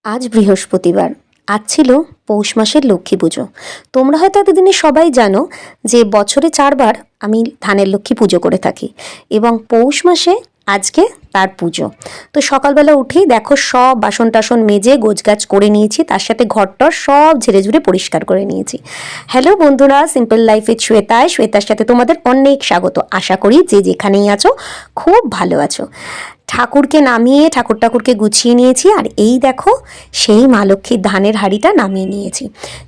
আজ বৃহস্পতিবার। আজ ছিল পৌষ মাসের লক্ষ্মী পুজো। তোমরা হয়তো এতদিনে সবাই জানো যে বছরে 4বার আমি ধানের লক্ষ্মী পুজো করে থাকি এবং পৌষ মাসে আজকে তার পুজো। তো সকালবেলা উঠেই দেখো সব বাসন টাসন মেজে গোছগাছ করে নিয়েছি, তার সাথে ঘরটর সব ঝেড়ে ঝুড়ে পরিষ্কার করে নিয়েছি। হ্যালো বন্ধুরা, সিম্পল লাইফ উইথ শ্বেতার সাথে তোমাদের অনেক স্বাগত। আশা করি যে যেখানেই আছো খুব ভালো আছো। ঠাকুরকে নামিয়ে ঠাকুরকে গুছিয়ে নিয়েছি, আর এই দেখো সেই মা লক্ষ্মীর ধানের হাঁড়িটা নামিয়ে নিয়েছি।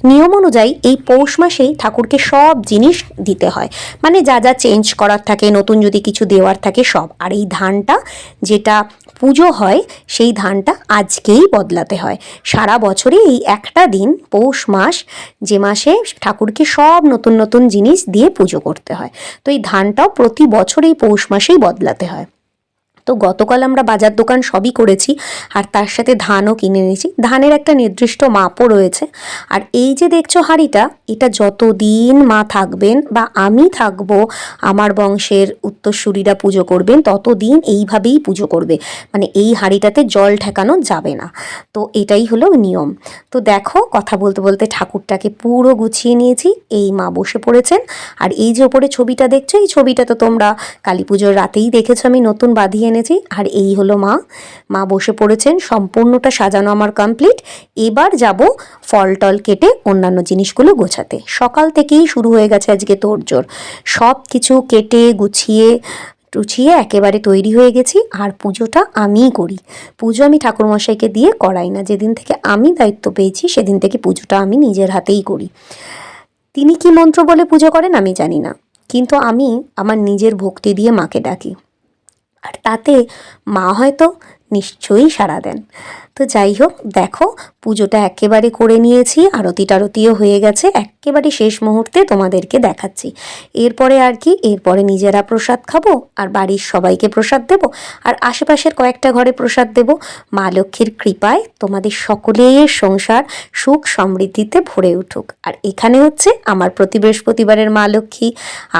নিয়ম অনুযায়ী এই পৌষ মাসেই ঠাকুরকে সব জিনিস দিতে হয়, মানে যা যা চেঞ্জ করার থাকে, নতুন যদি কিছু দেওয়ার থাকে সব। আর এই ধানটা যেটা পুজো হয় সেই ধানটা আজকেই বদলাতে হয়। সারা বছরে এই একটা দিন পৌষ মাস, যে মাসে ঠাকুরকে সব নতুন নতুন জিনিস দিয়ে পুজো করতে হয়, তো এই ধানটাও প্রতি বছর এই পৌষ মাসেই বদলাতে হয়। তো গতকাল আমরা বাজার দোকান সবই করেছি, আর তার সাথে ধানও কিনে নিয়েছি। ধানের একটা নির্দিষ্ট মাপও রয়েছে। আর এই যে দেখছো হাঁড়িটা, এটা যতদিন মা থাকবেন বা আমি থাকবো, আমার বংশের উত্তরসূরিরা পুজো করবেন, ততদিন এইভাবেই পুজো করবে, মানে এই হাঁড়িটাতে জল ঠেকানো যাবে না। তো এটাই হলো নিয়ম। তো দেখো কথা বলতে বলতে ঠাকুরটাকে পুরো গুছিয়ে নিয়েছি। এই মা বসে পড়েছেন, আর এই যে ওপরে ছবিটা দেখছো, এই ছবিটা তো তোমরা কালী পুজোর রাতেই দেখেছো, আমি নতুন বাঁধিয়ে এনেছি। আর এই হলো মা বসে পড়েছেন, সম্পূর্ণটা সাজানো আমার কমপ্লিট। এবার যাব ফল টল কেটে অন্যান্য জিনিসগুলো গোছাতে। সকাল থেকেই শুরু হয়ে গেছে আজকে তোড়জোড়, সব কিছু কেটে গুছিয়ে টুছিয়ে একেবারে তৈরি হয়ে গেছি। আর পুজোটা আমিই করি। পুজো আমি ঠাকুরমশাইকে দিয়ে করাই না, যেদিন থেকে আমি দায়িত্ব পেয়েছি সেদিন থেকে পুজোটা আমি নিজের হাতেই করি। তিনি কি মন্ত্র বলে পুজো করেন আমি জানি না, কিন্তু আমি আমার নিজের ভক্তি দিয়ে মাকে ডাকি, আর তাতে মা হয়তো নিশ্চয়ই সাড়া দেন। তো যাই হোক, দেখো পুজোটা একেবারে করে নিয়েছি, আরতি টারতিও হয়ে গেছে। একেবারে শেষ মুহূর্তে তোমাদেরকে দেখাচ্ছি। এরপরে আর কি, এরপরে নিজেরা প্রসাদ খাবো, আর বাড়ির সবাইকে প্রসাদ দেব, আর আশেপাশের কয়েকটা ঘরে প্রসাদ দেব। মা লক্ষ্মীর কৃপায় তোমাদের সকলের সংসার সুখ সমৃদ্ধিতে ভরে উঠুক। আর এখানে হচ্ছে আমার প্রতি বৃহস্পতিবারের মা লক্ষ্মী,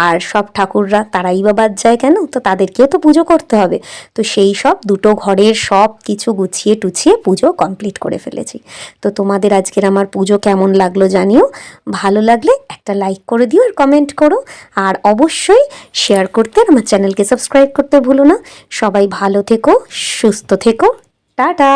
আর সব ঠাকুররা তারাই বা বাদ যায় কেন, তো তাদেরকেও তো পুজো করতে হবে। তো সেই সব দুটো ঘরের সব কিছু গুছিয়ে টুছিয়ে পুজো কমপ্লিট করে ফেলেছি। তো তোমাদের আজকের আমার পুজো কেমন লাগলো জানিও। ভালো লাগলে একটা লাইক করে দিও আর কমেন্ট করো, আর অবশ্যই শেয়ার করতে, আমার চ্যানেলকে সাবস্ক্রাইব করতে ভুলো না। সবাই ভালো থেকো, সুস্থ থেকো, টাটা।